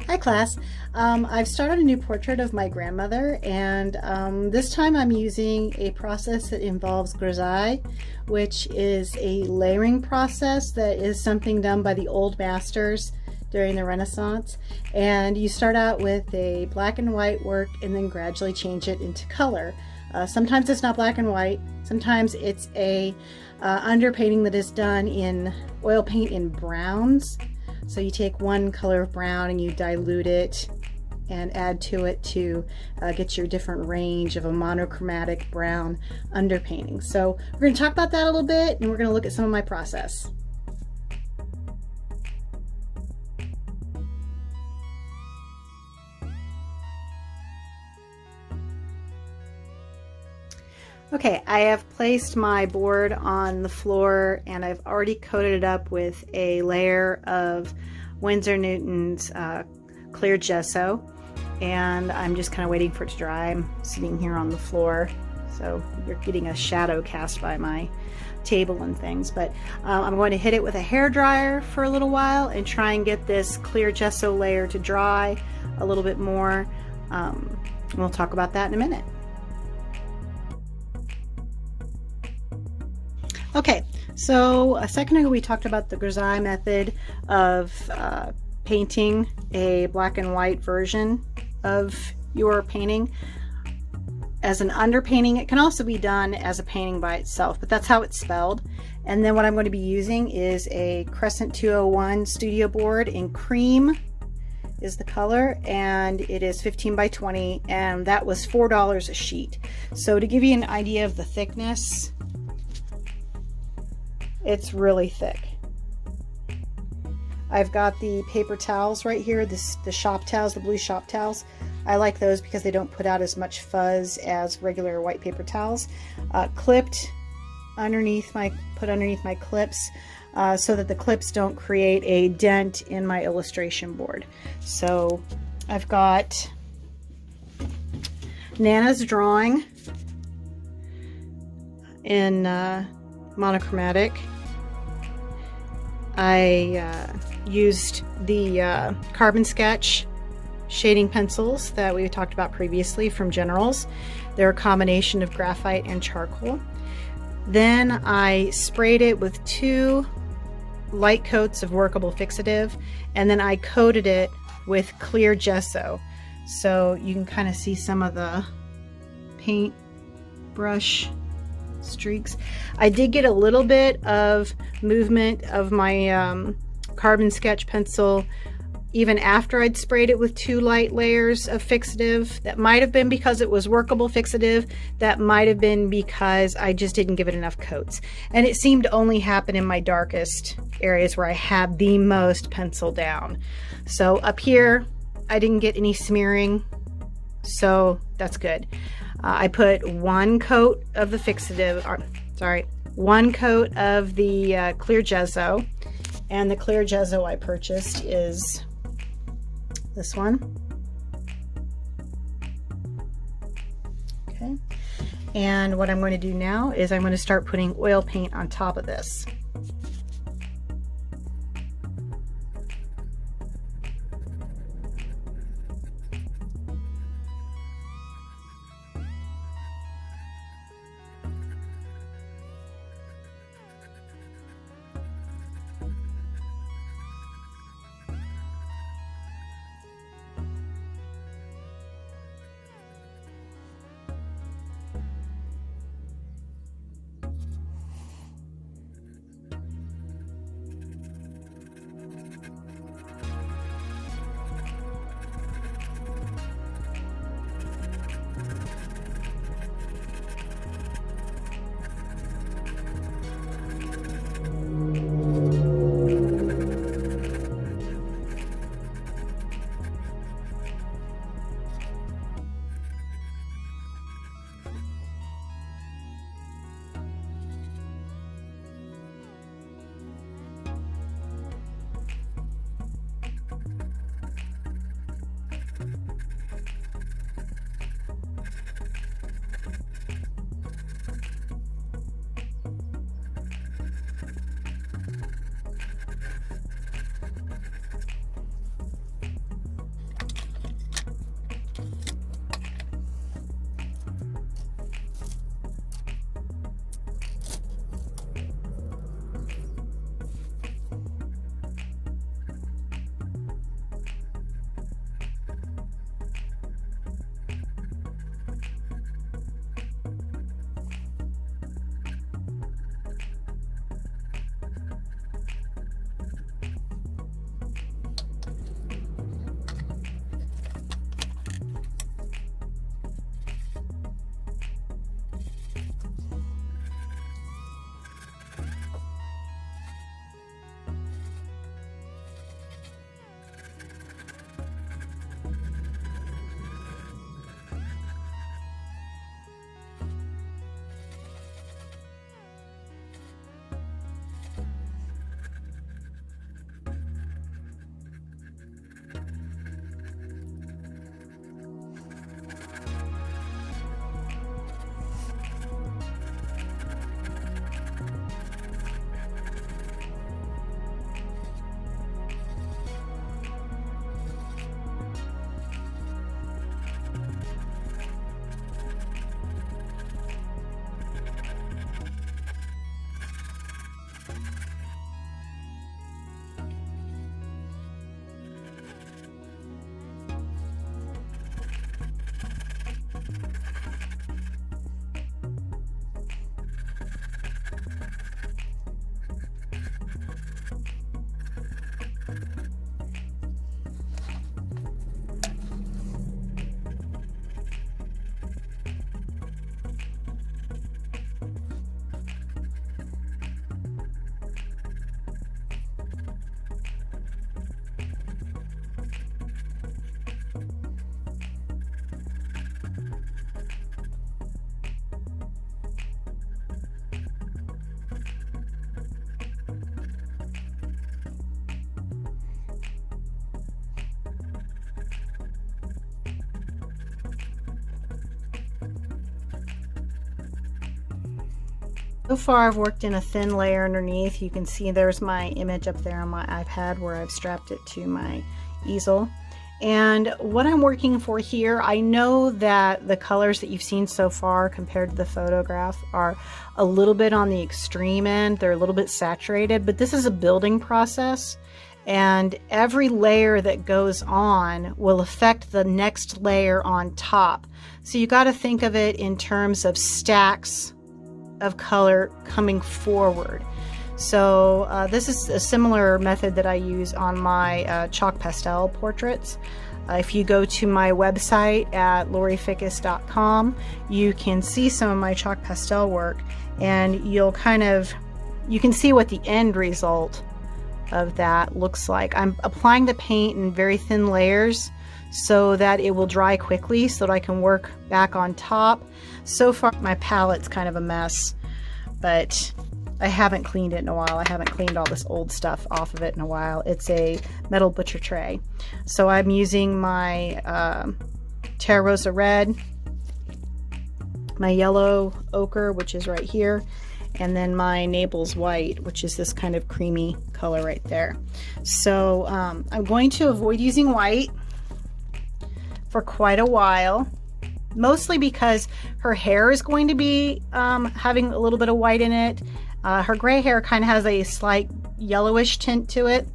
Hi class. I've started a new portrait of my grandmother, and this time I'm using a process that involves grisaille, which is a layering process that is something done by the old masters during the Renaissance. And you start out with a black and white work and then gradually change it into color. Sometimes it's not black and white, sometimes it's a underpainting that is done in oil paint in browns. So you take one color of brown and you dilute it and add to it to get your different range of a monochromatic brown underpainting. So we're going to talk about that a little bit, and we're going to look at some of my process. Okay, I have placed my board on the floor and I've already coated it up with a layer of Winsor Newton's clear gesso, and I'm just kind of waiting for it to dry. I'm sitting here on the floor, so you're getting a shadow cast by my table and things, but I'm going to hit it with a hair dryer for a little while and try and get this clear gesso layer to dry a little bit more. We'll talk about that in a minute. Okay, so a second ago we talked about the grisaille method of painting a black and white version of your painting as an underpainting. It can also be done as a painting by itself, but that's how it's spelled. And then what I'm going to be using is a Crescent 201 studio board in cream is the color, and it is 15 by 20, and that was $4 a sheet. So to give you an idea of the thickness, it's really thick. I've got the paper towels right here, the shop towels, the blue shop towels. I like those because they don't put out as much fuzz as regular white paper towels. Clipped underneath my clips so that the clips don't create a dent in my illustration board. So I've got Nana's drawing in monochromatic. I used the carbon sketch shading pencils that we talked about previously from Generals. They're a combination of graphite and charcoal. Then I sprayed it with 2 light coats of workable fixative, and then I coated it with clear gesso. So you can kind of see some of the paint brush streaks. I did get a little bit of movement of my carbon sketch pencil even after I'd sprayed it with 2 light layers of fixative. That might have been because it was workable fixative. That might have been because I just didn't give it enough coats. And it seemed to only happen in my darkest areas where I had the most pencil down. So up here, I didn't get any smearing, so that's good. I put 1 coat of the fixative, sorry, 1 coat of the clear gesso, and the clear gesso I purchased is this one. Okay, and what I'm going to do now is I'm going to start putting oil paint on top of this. So far I've worked in a thin layer underneath. You can see there's my image up there on my iPad where I've strapped it to my easel. And what I'm working for here, I know that the colors that you've seen so far compared to the photograph are a little bit on the extreme end. They're a little bit saturated, but this is a building process. And every layer that goes on will affect the next layer on top. So you got to think of it in terms of stacks of color coming forward. So this is a similar method that I use on my chalk pastel portraits. If you go to my website at lorificus.com, you can see some of my chalk pastel work, and you can see what the end result of that looks like. I'm applying the paint in very thin layers so that it will dry quickly so that I can work back on top. So far my palette's kind of a mess, but I haven't cleaned it in a while. I haven't cleaned all this old stuff off of it in a while. It's a metal butcher tray. So I'm using my Terra Rosa Red, my yellow ochre, which is right here, and then my Naples White, which is this kind of creamy color right there. So I'm going to avoid using white for quite a while, mostly because her hair is going to be having a little bit of white in it. Her gray hair kind of has a slight yellowish tint to it.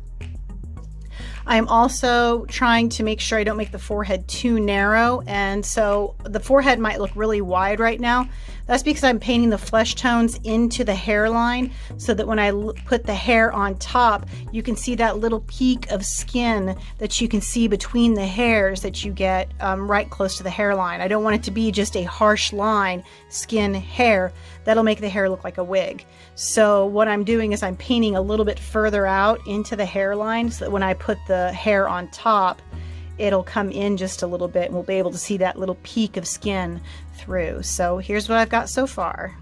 I'm also trying to make sure I don't make the forehead too narrow, and so the forehead might look really wide right now. That's because I'm painting the flesh tones into the hairline so that when I put the hair on top, you can see that little peak of skin that you can see between the hairs that you get right close to the hairline. I don't want it to be just a harsh line, skin, hair. That'll make the hair look like a wig. So what I'm doing is I'm painting a little bit further out into the hairline so that when I put the hair on top, it'll come in just a little bit and we'll be able to see that little peak of skin through. So here's what I've got so far.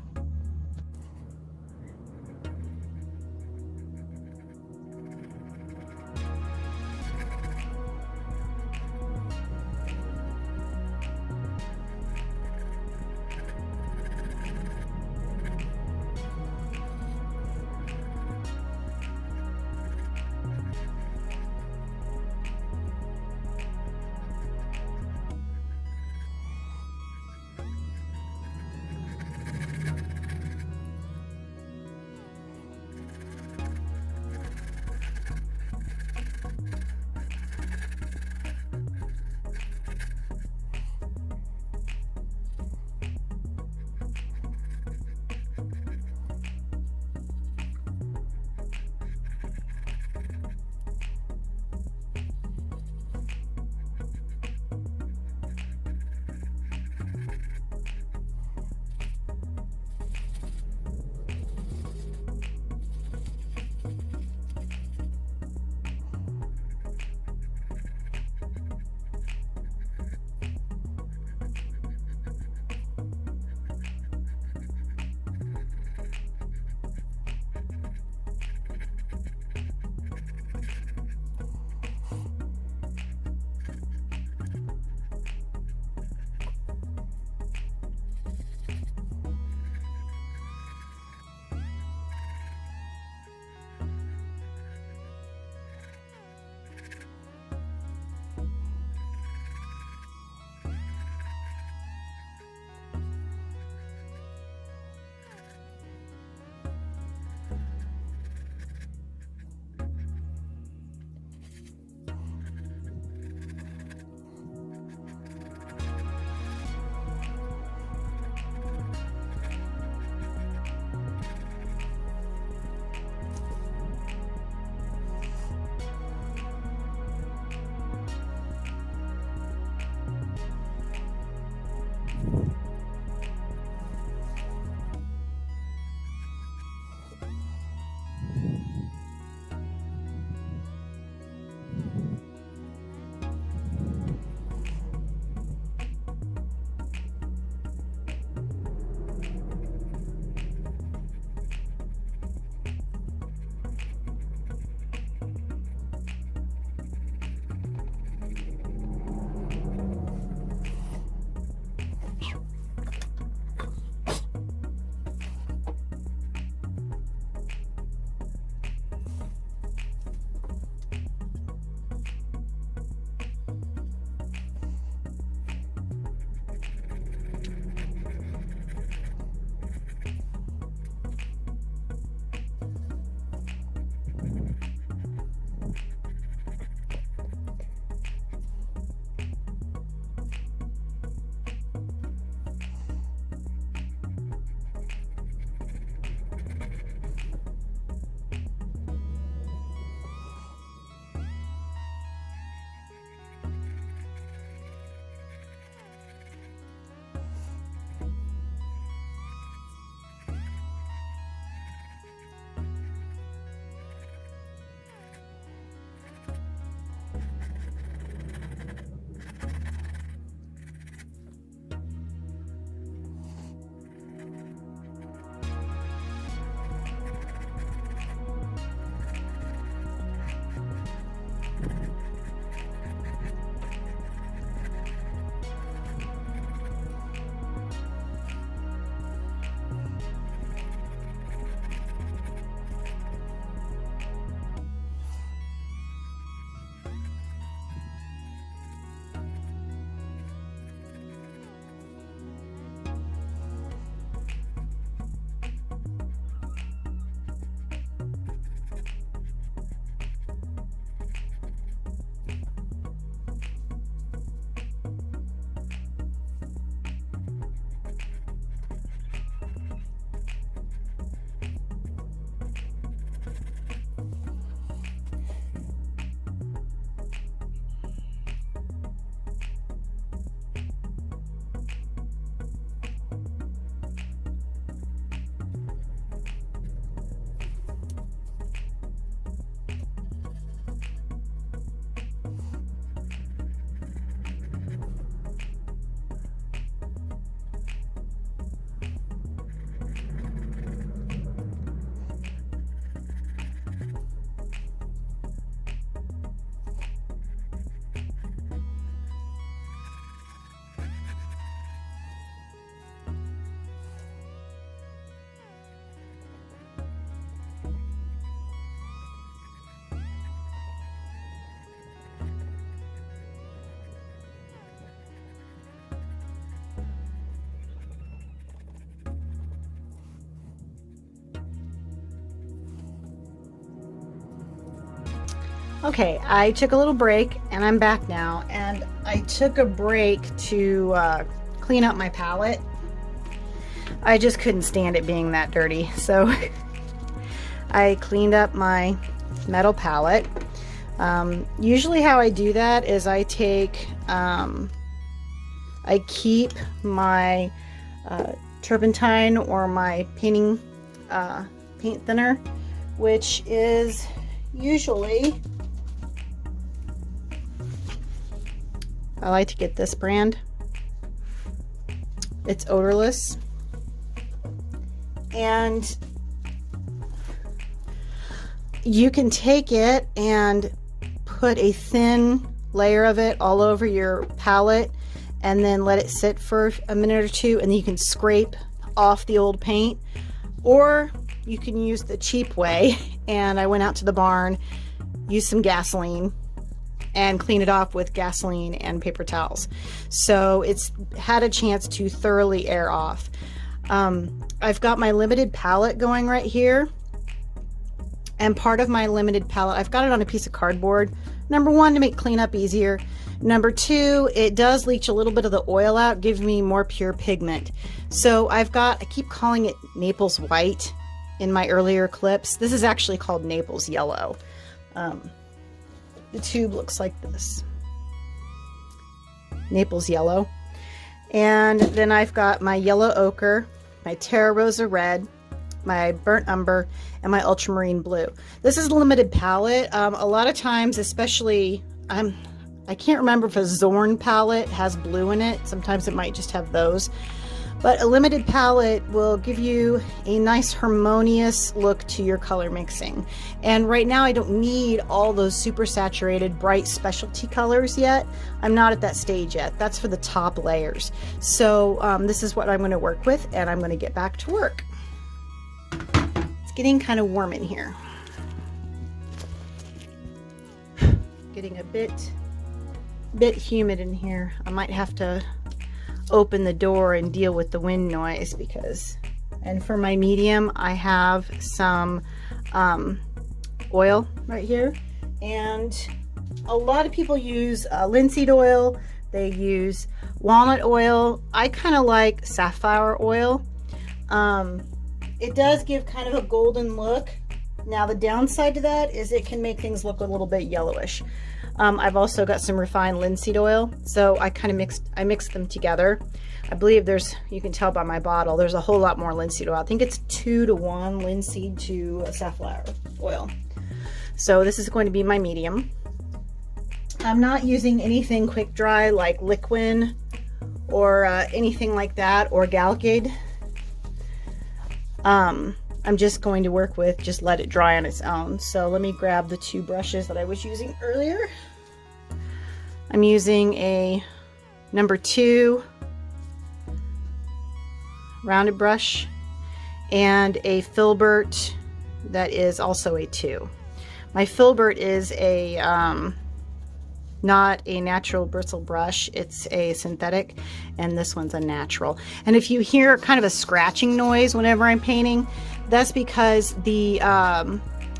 Okay, I took a little break and I'm back now, and I took a break to clean up my palette. I just couldn't stand it being that dirty, so I cleaned up my metal palette. Usually how I do that is I take, I keep my turpentine or my paint thinner, which is usually, I like to get this brand. It's odorless, and you can take it and put a thin layer of it all over your palette and then let it sit for a minute or two, and then you can scrape off the old paint, or you can use the cheap way. And I went out to the barn, used some gasoline, and clean it off with gasoline and paper towels. So it's had a chance to thoroughly air off. I've got my limited palette going right here. And part of my limited palette, I've got it on a piece of cardboard. Number one, to make cleanup easier. Number two, it does leach a little bit of the oil out, give me more pure pigment. So I keep calling it Naples white in my earlier clips. This is actually called Naples yellow. The tube looks like this. Naples yellow. And then I've got my yellow ochre, my Terra Rosa red, my burnt umber, and my ultramarine blue. This is a limited palette. A lot of times, especially, I can't remember if a Zorn palette has blue in it. Sometimes it might just have those. But a limited palette will give you a nice harmonious look to your color mixing. And right now I don't need all those super saturated, bright specialty colors yet. I'm not at that stage yet. That's for the top layers. So this is what I'm going to work with, and I'm going to get back to work. It's getting kind of warm in here. Getting a bit humid in here. I might have to open the door and deal with the wind noise and for my medium I have some oil right here, and a lot of people use linseed oil, they use walnut oil. I kind of like safflower oil. It does give kind of a golden look. Now the downside to that is it can make things look a little bit yellowish. I've also got some refined linseed oil, so I mixed them together. I believe you can tell by my bottle, there's a whole lot more linseed oil. I think it's 2 to 1 linseed to safflower oil. So this is going to be my medium. I'm not using anything quick dry like Liquin or anything like that, or Galgid. I'm just going to work with, just let it dry on its own. So let me grab the 2 brushes that I was using earlier. I'm using a number 2 rounded brush and a filbert that is also a 2. My filbert is a not a natural bristle brush, it's a synthetic, and this one's a natural. And if you hear kind of a scratching noise whenever I'm painting, that's because the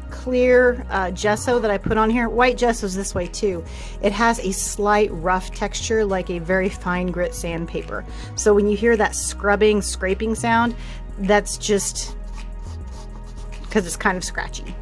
clear gesso that I put on here, white gesso is this way too, it has a slight rough texture like a very fine grit sandpaper. So when you hear that scrubbing, scraping sound, that's just because it's kind of scratchy.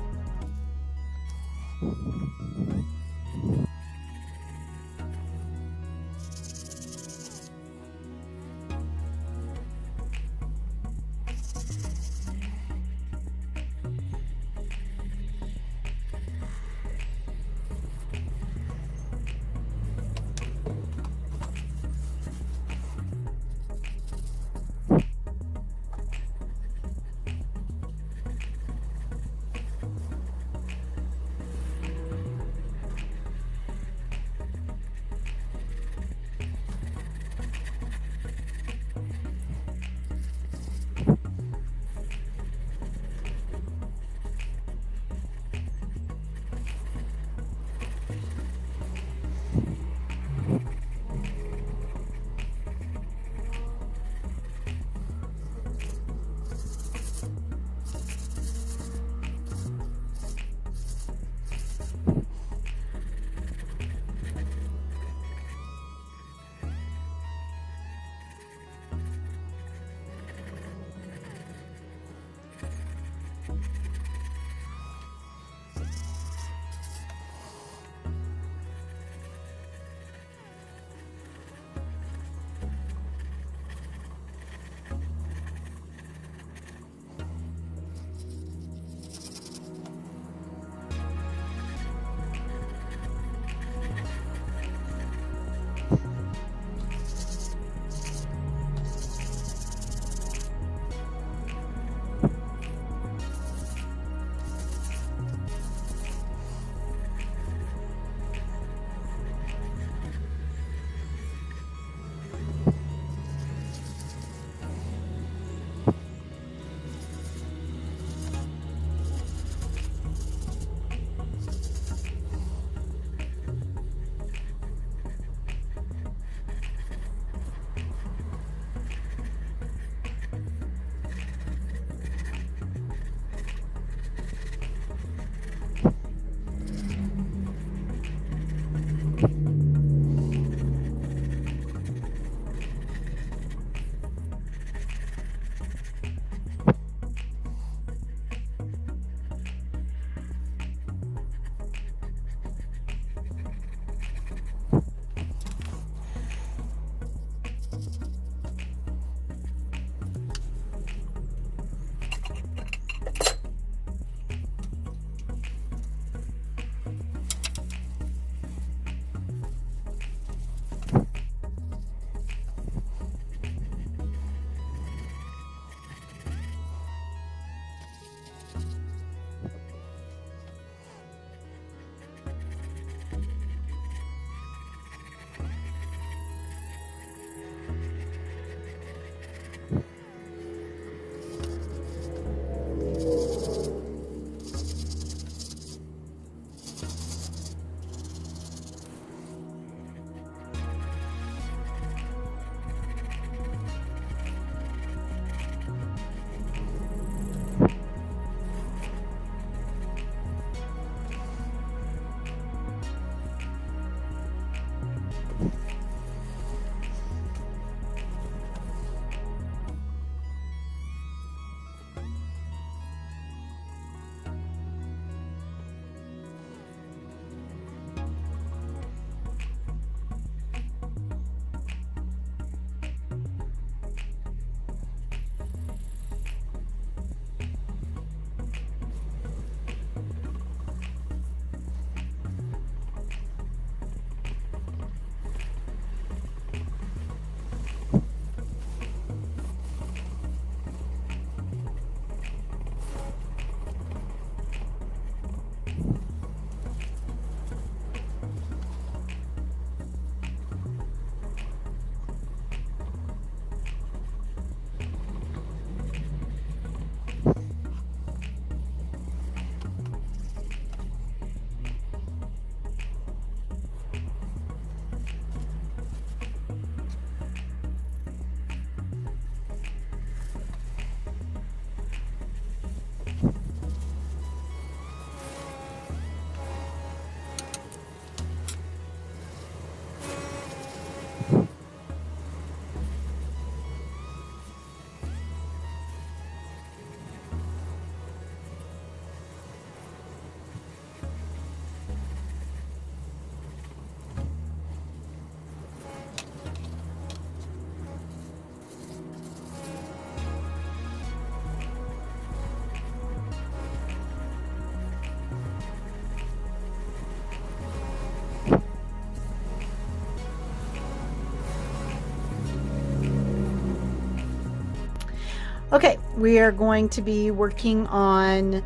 Okay, we are going to be working on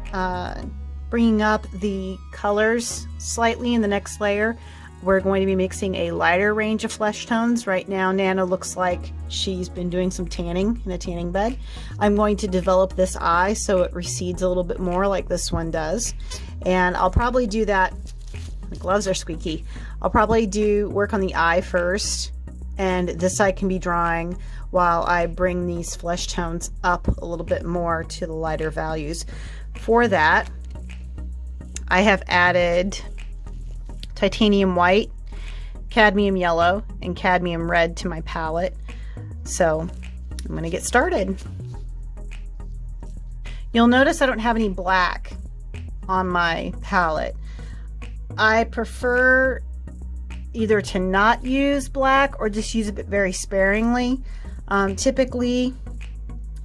bringing up the colors slightly in the next layer. We're going to be mixing a lighter range of flesh tones. Right now, Nana looks like she's been doing some tanning in a tanning bed. I'm going to develop this eye so it recedes a little bit more like this one does. And I'll probably do that. The gloves are squeaky. I'll probably work on the eye first, and this eye can be drying while I bring these flesh tones up a little bit more to the lighter values. For that, I have added titanium white, cadmium yellow, and cadmium red to my palette. So I'm going to get started. You'll notice I don't have any black on my palette. I prefer either to not use black or just use it very sparingly. Typically,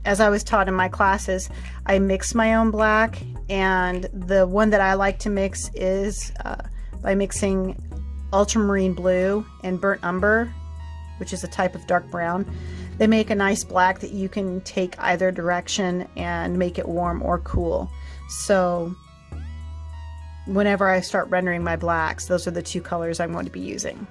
as I was taught in my classes, I mix my own black, and the one that I like to mix is by mixing ultramarine blue and burnt umber, which is a type of dark brown. They make a nice black that you can take either direction and make it warm or cool. So whenever I start rendering my blacks, those are the two colors I'm going to be using.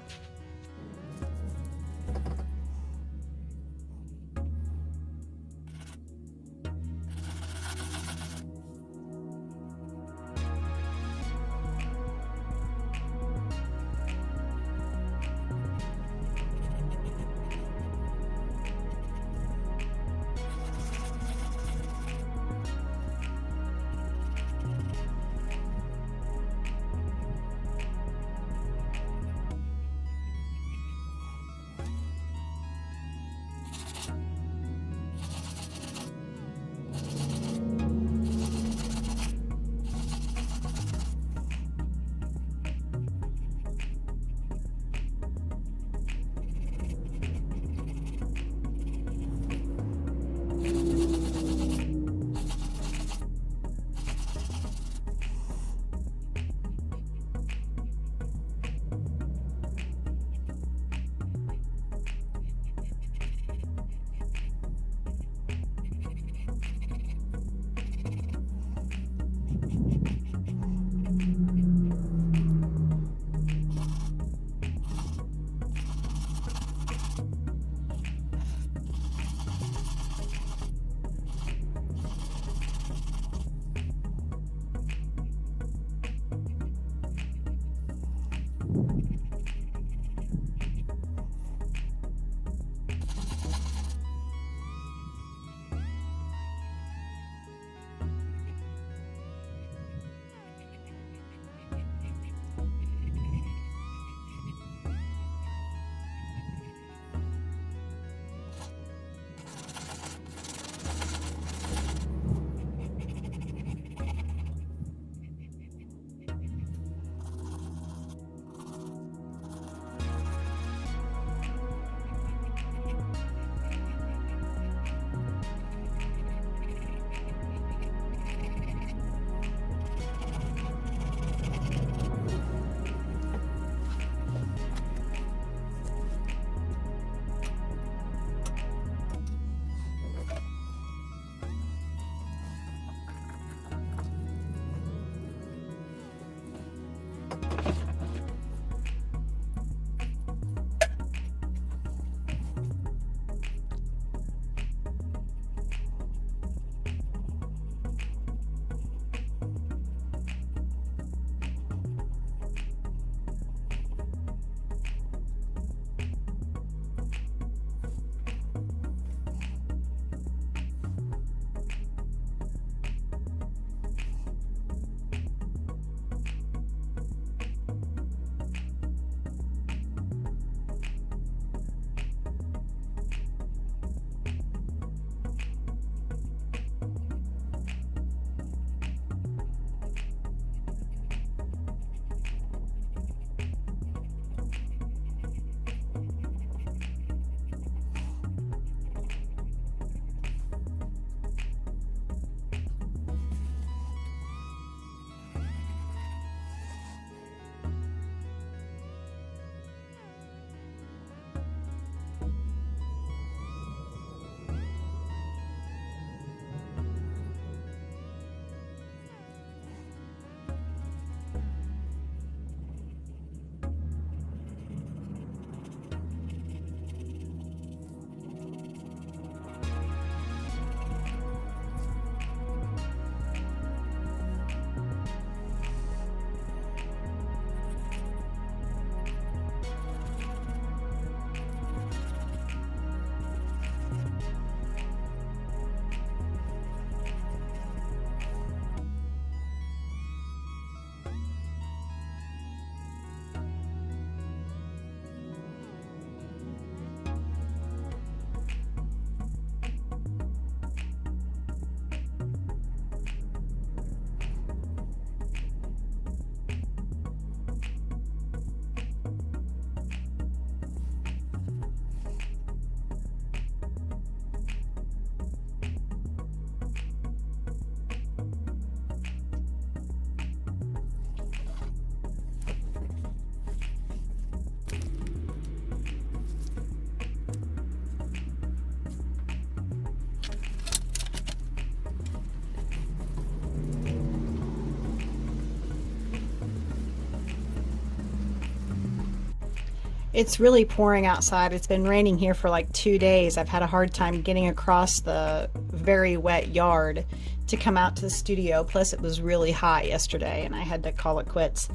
It's really pouring outside. It's been raining here for like 2 days. I've had a hard time getting across the very wet yard to come out to the studio. Plus it was really hot yesterday and I had to call it quits.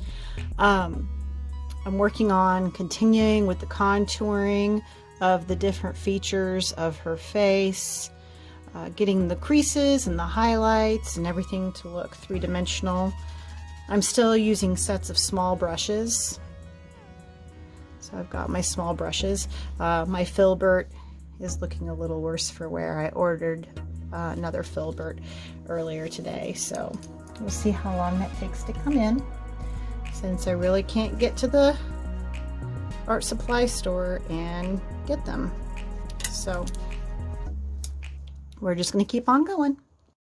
I'm working on continuing with the contouring of the different features of her face, getting the creases and the highlights and everything to look three-dimensional. I'm still using sets of small brushes. So I've got my small brushes. My filbert is looking a little worse for wear. I ordered another filbert earlier today, so we'll see how long that takes to come in, since I really can't get to the art supply store and get them. So we're just going to keep on going.